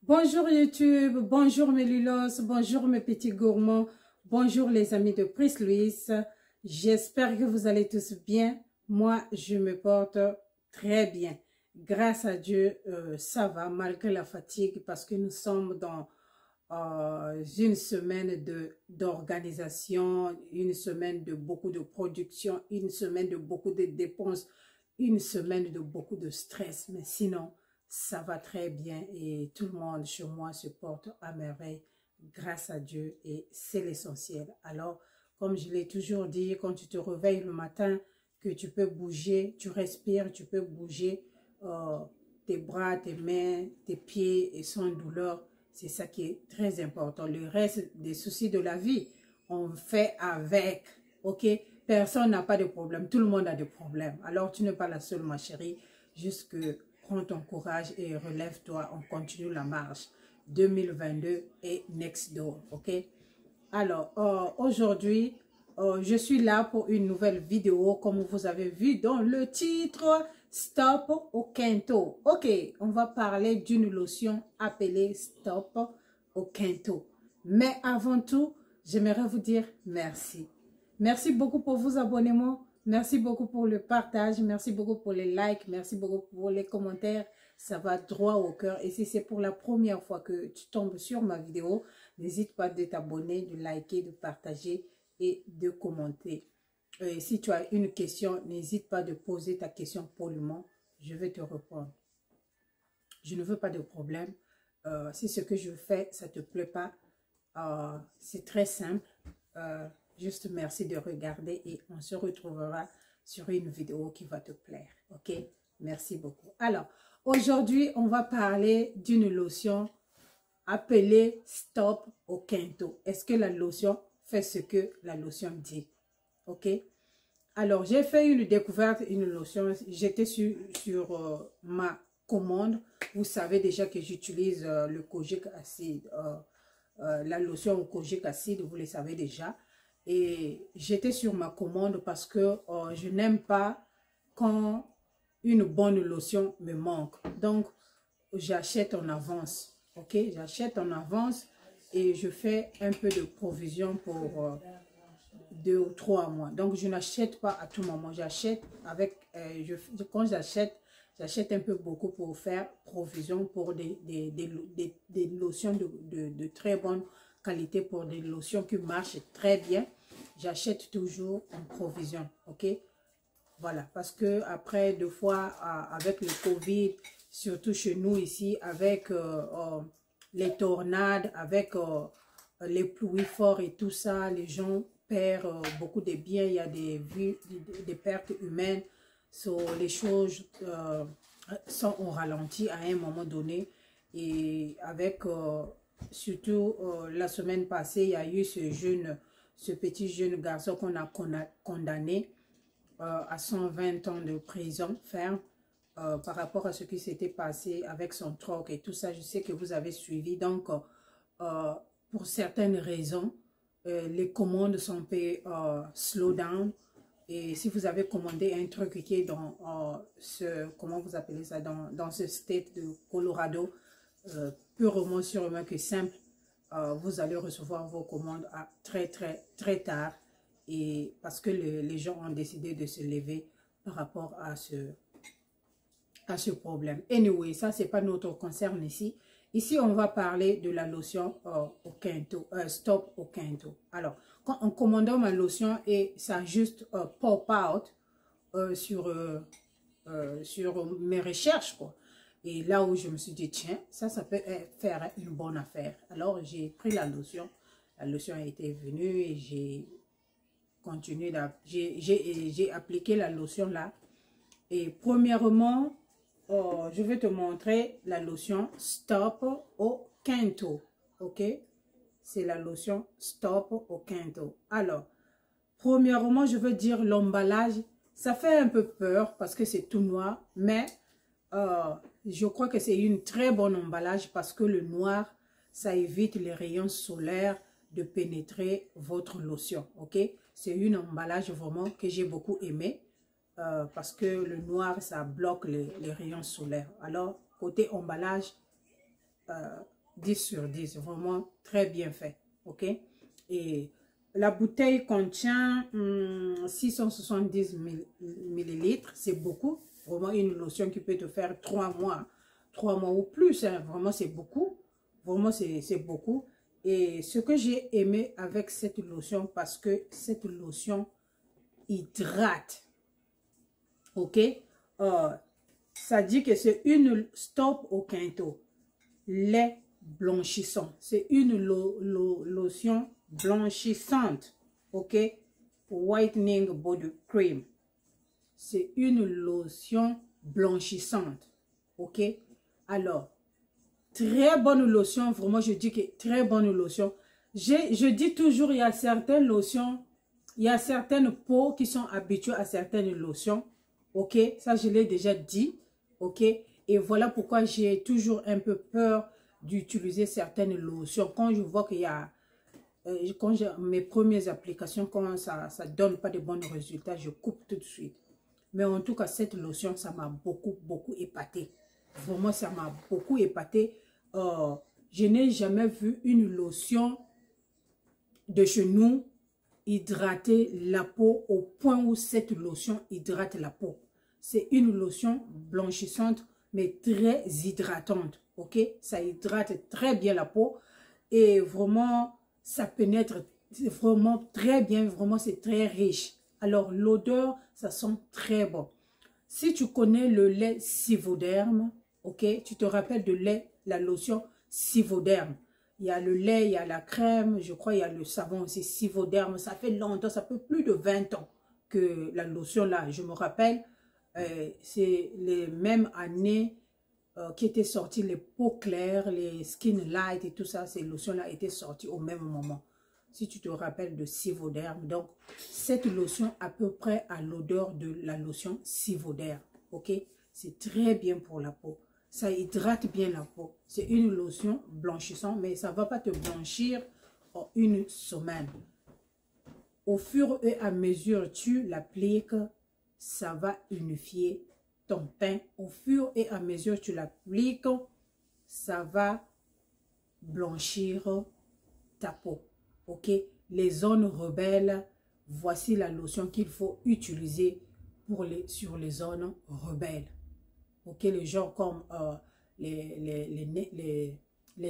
Bonjour YouTube, bonjour mes lulos, bonjour mes petits gourmands, bonjour les amis de Pris Louise. J'espère que vous allez tous bien. Moi, je me porte très bien. Grâce à Dieu, ça va malgré la fatigue parce que nous sommes dans une semaine d'organisation, une semaine de beaucoup de production, une semaine de beaucoup de dépenses, une semaine de beaucoup de stress. Mais sinon, ça va très bien et tout le monde chez moi se porte à merveille grâce à Dieu et c'est l'essentiel. Alors, comme je l'ai toujours dit, quand tu te réveilles le matin, que tu peux bouger, tu respires, tu peux bouger tes bras, tes mains, tes pieds et sans douleur, c'est ça qui est très important. Le reste des soucis de la vie, on fait avec, ok? Personne n'a pas de problème, tout le monde a des problèmes. Alors, tu n'es pas la seule, ma chérie, juste que prends ton courage et relève-toi, on continue la marche. 2022 et next door, ok? Alors, aujourd'hui, je suis là pour une nouvelle vidéo, comme vous avez vu dans le titre, Stop au Quinto. Ok, on va parler d'une lotion appelée Stop au Quinto. Mais avant tout, j'aimerais vous dire merci. Merci beaucoup pour vos abonnements. Merci beaucoup pour le partage. Merci beaucoup pour les likes. Merci beaucoup pour les commentaires. Ça va droit au cœur. Et si c'est pour la première fois que tu tombes sur ma vidéo, n'hésite pas de t'abonner, de liker, de partager et de commenter. Et si tu as une question, n'hésite pas de poser ta question poliment. Je vais te répondre. Je ne veux pas de problème. Si ce que je fais, ça ne te plaît pas, c'est très simple. Juste merci de regarder et on se retrouvera sur une vidéo qui va te plaire. Ok? Merci beaucoup. Alors, aujourd'hui, on va parler d'une lotion appelée Stop au Quinto. Est-ce que la lotion fait ce que la lotion dit? Ok? Alors, j'ai fait une découverte, une lotion. J'étais sur ma commande. Vous savez déjà que j'utilise le kojic acide. La lotion au kojic acide, vous le savez déjà. Et j'étais sur ma commande parce que je n'aime pas quand une bonne lotion me manque. Donc, j'achète en avance. Ok, j'achète en avance et je fais un peu de provision pour 2 ou 3 mois. Donc, je n'achète pas à tout moment. J'achète avec, quand j'achète un peu beaucoup pour faire provision pour des lotions de très bonne qualité, pour des lotions qui marchent très bien. J'achète toujours en provision, ok? Voilà, parce que après, 2 fois, avec le Covid, surtout chez nous ici, avec les tornades, avec les pluies fortes et tout ça, les gens perdent beaucoup de biens, il y a des pertes humaines, les choses sont au ralenti à un moment donné. Et avec, surtout la semaine passée, il y a eu ce petit jeune garçon qu'on a condamné à 120 ans de prison ferme par rapport à ce qui s'était passé avec son troc et tout ça. Je sais que vous avez suivi. Donc, pour certaines raisons, les commandes sont un peu slow down. Et si vous avez commandé un truc qui est dans comment vous appelez ça, dans ce state de Colorado, purement sûrement que simple, vous allez recevoir vos commandes à très tard. Et parce que les gens ont décidé de se lever par rapport à ce problème. Anyway, ça, c'est pas notre concern ici. Ici, on va parler de la lotion au Quinto, Stop au Quinto. Alors, quand on commande ma lotion et ça juste pop out sur mes recherches, quoi. Et là où je me suis dit, tiens, ça peut faire une bonne affaire. Alors, j'ai pris la lotion. La lotion a été venue et j'ai continué, j'ai appliqué la lotion là. Et premièrement, je vais te montrer la lotion Stop au Quinto. Ok? C'est la lotion Stop au Quinto. Alors, premièrement, je veux dire l'emballage. Ça fait un peu peur parce que c'est tout noir. Mais je crois que c'est une très bonne emballage parce que le noir, ça évite les rayons solaires de pénétrer votre lotion. Ok? C'est un emballage vraiment que j'ai beaucoup aimé. Parce que le noir, ça bloque les rayons solaires. Alors, côté emballage, 10 sur 10, vraiment très bien fait, ok? Et la bouteille contient 670 millilitres, c'est beaucoup. Vraiment une lotion qui peut te faire 3 mois ou plus, hein. Vraiment c'est beaucoup. Vraiment c'est beaucoup. Et ce que j'ai aimé avec cette lotion, parce que cette lotion hydrate, ok? Ça dit que c'est une Stop au Quinto, lait blanchissant. C'est une lotion blanchissante, ok? Whitening Body Cream. C'est une lotion blanchissante, ok? Alors, très bonne lotion, vraiment je dis que très bonne lotion. Je dis toujours, il y a certaines lotions, il y a certaines peaux qui sont habituées à certaines lotions, ok? Ça je l'ai déjà dit, ok? Et voilà pourquoi j'ai toujours un peu peur d'utiliser certaines lotions. Quand je vois qu'il y a, quand j'ai mes premières applications, quand ça ne donne pas de bons résultats, je coupe tout de suite. Mais en tout cas, cette lotion, ça m'a beaucoup épaté. Vraiment, ça m'a beaucoup épaté. Je n'ai jamais vu une lotion de chez nous hydrater la peau au point où cette lotion hydrate la peau. C'est une lotion blanchissante, mais très hydratante, ok? Ça hydrate très bien la peau et vraiment, ça pénètre vraiment très bien, vraiment, c'est très riche. Alors, l'odeur, ça sent très bon. Si tu connais le lait Sivoderm, ok? Tu te rappelles de lait, la lotion Sivoderm. Il y a le lait, il y a la crème, je crois il y a le savon aussi, Sivoderm. Ça fait longtemps, ça fait plus de 20 ans que la lotion là, je me rappelle, c'est les mêmes années qui étaient sorties les peaux claires, les skin light et tout ça, ces lotions là étaient sorties au même moment. Si tu te rappelles de Sivoderm, donc cette lotion à peu près a l'odeur de la lotion Sivoderm, ok? C'est très bien pour la peau. Ça hydrate bien la peau. C'est une lotion blanchissante, mais ça ne va pas te blanchir en une semaine. Au fur et à mesure que tu l'appliques, ça va unifier ton teint. Au fur et à mesure que tu l'appliques, ça va blanchir ta peau. Ok? Les zones rebelles, voici la lotion qu'il faut utiliser sur les zones rebelles. Ok, les gens comme les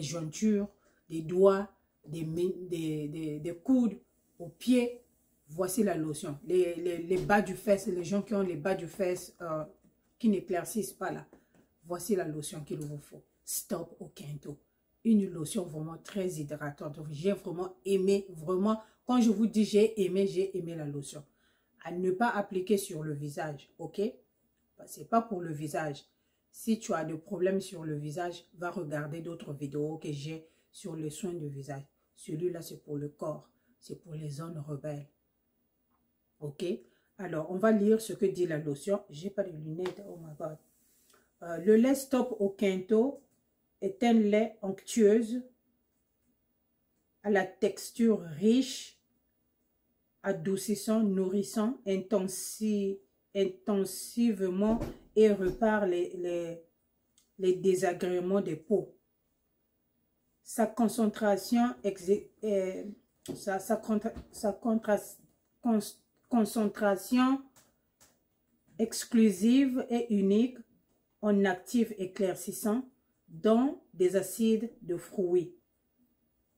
jointures, des doigts, des coudes, aux pieds. Voici la lotion. Les bas du fesse, les gens qui ont les bas du fesse qui n'éclaircissent pas là. Voici la lotion qu'il vous faut. Stop au Quinto. Une lotion vraiment très hydratante. J'ai vraiment aimé, vraiment, quand je vous dis j'ai aimé la lotion. À ne pas appliquer sur le visage, ok? C'est pas pour le visage. Si tu as des problèmes sur le visage, va regarder d'autres vidéos que j'ai sur les soins du visage. Celui-là, c'est pour le corps. C'est pour les zones rebelles. Ok? Alors, on va lire ce que dit la lotion. J'ai pas de lunettes. Oh my God. Le lait Stop au Quinto est un lait onctueuse à la texture riche, adoucissant, nourrissant, intensivement et répare les désagréments des peaux. Sa concentration concentration exclusive et unique en actif éclaircissant dont des acides de fruits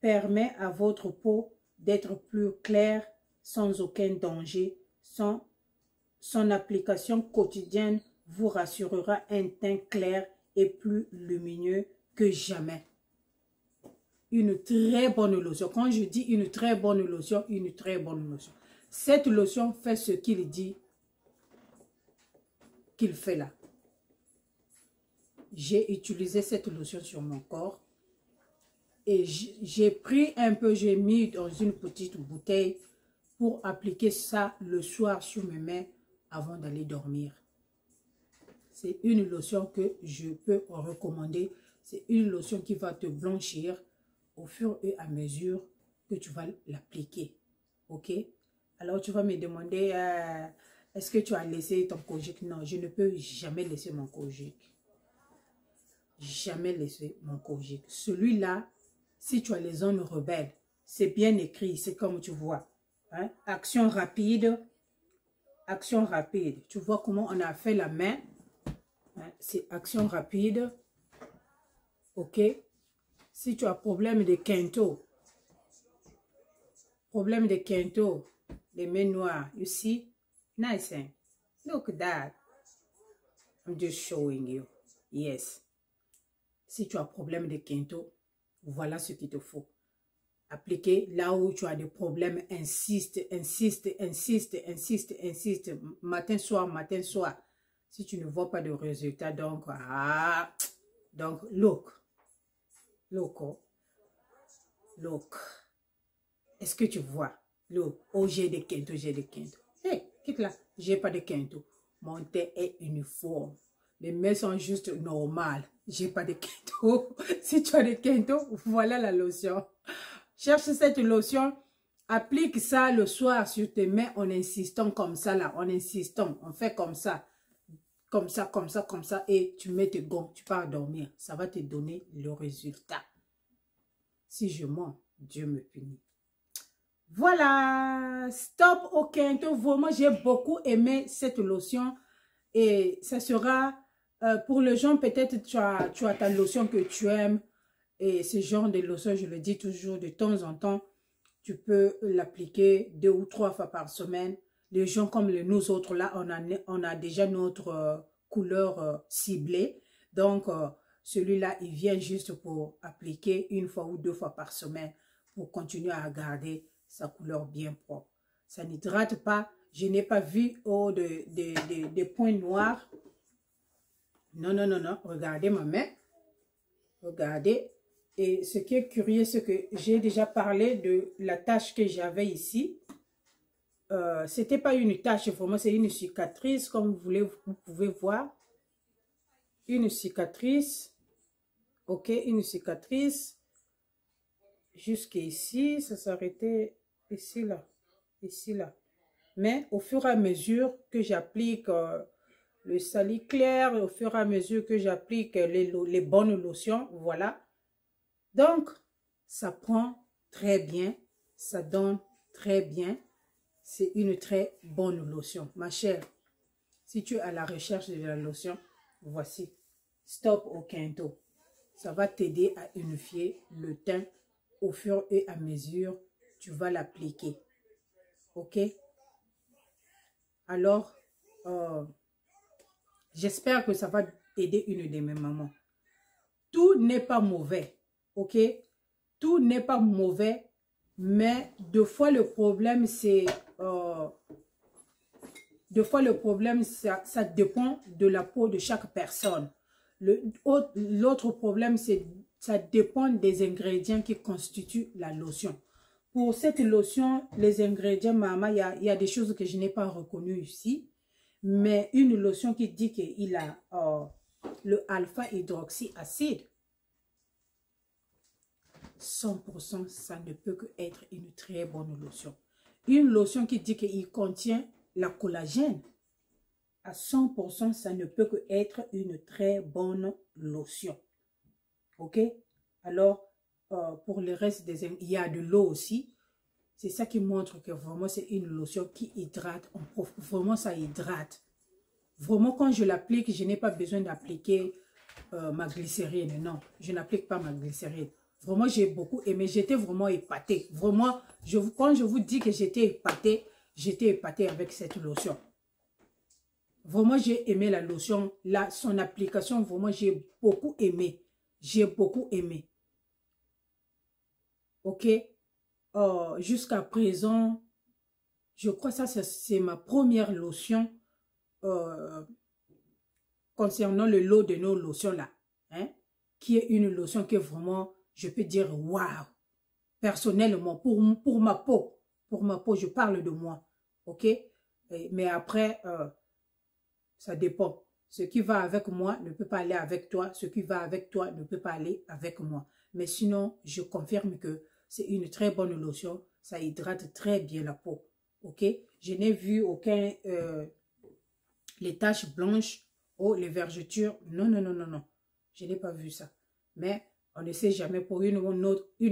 permet à votre peau d'être plus claire sans aucun danger. Son application quotidienne vous rassurera un teint clair et plus lumineux que jamais. Une très bonne lotion. Quand je dis une très bonne lotion, une très bonne lotion. Cette lotion fait ce qu'il dit qu'il fait là. J'ai utilisé cette lotion sur mon corps et j'ai pris un peu, j'ai mis dans une petite bouteille pour appliquer ça le soir sur mes mains avant d'aller dormir. C'est une lotion que je peux recommander. C'est une lotion qui va te blanchir au fur et à mesure que tu vas l'appliquer. Ok? Alors tu vas me demander, est-ce que tu as laissé ton kojic? Non, je ne peux jamais laisser mon kojic. jamais laisser mon Kojic. Celui-là, si tu as les zones rebelles, c'est bien écrit, c'est comme tu vois. Hein? Action rapide. Action rapide. Tu vois comment on a fait la main. Hein? C'est action rapide. Ok. Si tu as problème de quinto, les mains noires, you see? Nice, hein? Look at that. I'm just showing you. Yes. Si tu as problème de quinto, voilà ce qu'il te faut. Appliquer là où tu as des problèmes, insiste, matin, soir. Si tu ne vois pas de résultat, donc, look. Est-ce que tu vois? Look, oh, j'ai des quintos. Hey, quitte là, j'ai pas de quinto. Mon teint est uniforme. Les mains sont juste normales. J'ai pas de quinto. Si tu as des quintos, voilà la lotion. Cherche cette lotion, applique ça le soir sur tes mains en insistant comme ça là, en insistant, on fait comme ça, et tu mets tes gants, tu pars dormir. Ça va te donner le résultat. Si je mens, Dieu me punit. Voilà, stop au quinto. Vraiment, j'ai beaucoup aimé cette lotion et ça sera pour les gens, peut-être tu as ta lotion que tu aimes. Et ce genre de lotion, je le dis toujours, de temps en temps, tu peux l'appliquer 2 ou 3 fois par semaine. Les gens comme nous autres, là, on a déjà notre couleur ciblée. Donc, celui-là, il vient juste pour appliquer 1 fois ou 2 fois par semaine pour continuer à garder sa couleur bien propre. Ça n'hydrate pas. Je n'ai pas vu des points noirs. Non. Regardez ma main. Regardez. Et ce qui est curieux, c'est que j'ai déjà parlé de la tache que j'avais ici. C'était pas une tache, vraiment, c'est une cicatrice, comme vous pouvez voir. Une cicatrice. Ok, une cicatrice. Jusqu'ici, ça s'arrêtait ici, là. Ici, là. Mais au fur et à mesure que j'applique le Saliclair, au fur et à mesure que j'applique les bonnes lotions, voilà. Donc, ça prend très bien, ça donne très bien. C'est une très bonne lotion. Ma chère, si tu es à la recherche de la lotion, voici. Stop au quinto. Ça va t'aider à unifier le teint au fur et à mesure. Tu vas l'appliquer. Ok? Alors, j'espère que ça va aider une de mes mamans. Tout n'est pas mauvais. Ok, tout n'est pas mauvais, mais deux fois le problème c'est ça dépend de la peau de chaque personne. L'autre problème c'est ça dépend des ingrédients qui constituent la lotion. Pour cette lotion, les ingrédients, maman, il y a des choses que je n'ai pas reconnues ici, mais une lotion qui dit qu'il a le alpha-hydroxyacide. 100%, ça ne peut que être une très bonne lotion. Une lotion qui dit qu'il contient la collagène, à 100%, ça ne peut que être une très bonne lotion. Ok? Alors, pour le reste, il y a de l'eau aussi. C'est ça qui montre que vraiment, c'est une lotion qui hydrate. Vraiment, ça hydrate. Vraiment, quand je l'applique, je n'ai pas besoin d'appliquer ma glycérine. Non, je n'applique pas ma glycérine. Vraiment, j'ai beaucoup aimé. J'étais vraiment épatée. Vraiment, quand je vous dis que j'étais épatée avec cette lotion. Vraiment, j'ai aimé la lotion. Là, son application, vraiment, j'ai beaucoup aimé. J'ai beaucoup aimé. Ok? Jusqu'à présent, je crois que ça, c'est ma première lotion concernant le lot de nos lotions là. Hein? Qui est une lotion que vraiment... Je peux dire, waouh, personnellement, pour ma peau, je parle de moi, ok? Mais après, ça dépend. Ce qui va avec moi ne peut pas aller avec toi. Ce qui va avec toi ne peut pas aller avec moi. Mais sinon, je confirme que c'est une très bonne lotion. Ça hydrate très bien la peau, ok? Je n'ai vu aucun... les taches blanches, oh, les vergetures, non. Je n'ai pas vu ça. Mais on ne sait jamais, pour une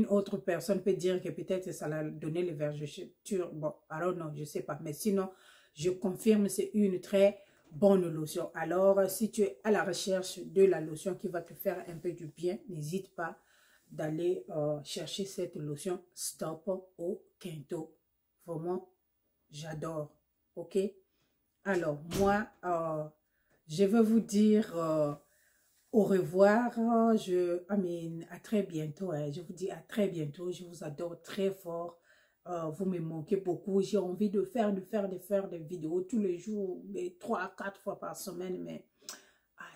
autre personne peut dire que peut-être ça l'a donné les vergetures. Bon, alors non, je ne sais pas. Mais sinon, je confirme, c'est une très bonne lotion. Alors, si tu es à la recherche de la lotion qui va te faire un peu du bien, n'hésite pas d'aller chercher cette lotion Stop au Quinto. Vraiment, j'adore. Ok? Alors, moi, je veux vous dire au revoir. À très bientôt. Hein. Je vous dis à très bientôt. Je vous adore très fort. Vous me manquez beaucoup. J'ai envie de faire des vidéos tous les jours, 3 à 4 fois par semaine, mais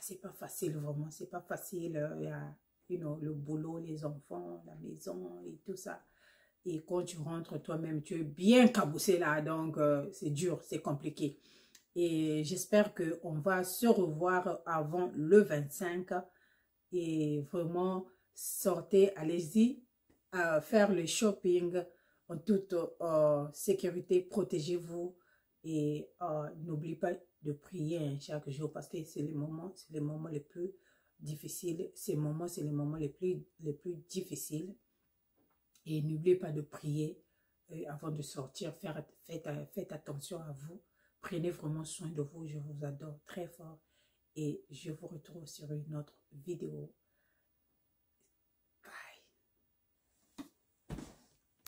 c'est pas facile vraiment. C'est pas facile. Il y a le boulot, les enfants, la maison et tout ça. Et quand tu rentres toi-même, tu es bien cabossé là. Donc, c'est dur, c'est compliqué. Et j'espère qu'on va se revoir avant le 25. Et vraiment, sortez, allez-y, faire le shopping en toute sécurité. Protégez-vous et n'oubliez pas de prier hein, chaque jour parce que c'est les moments les plus difficiles. Ces moments, c'est les moments les plus difficiles. Et n'oubliez pas de prier avant de sortir. Faites attention à vous. Prenez vraiment soin de vous. Je vous adore très fort. Et je vous retrouve sur une autre vidéo.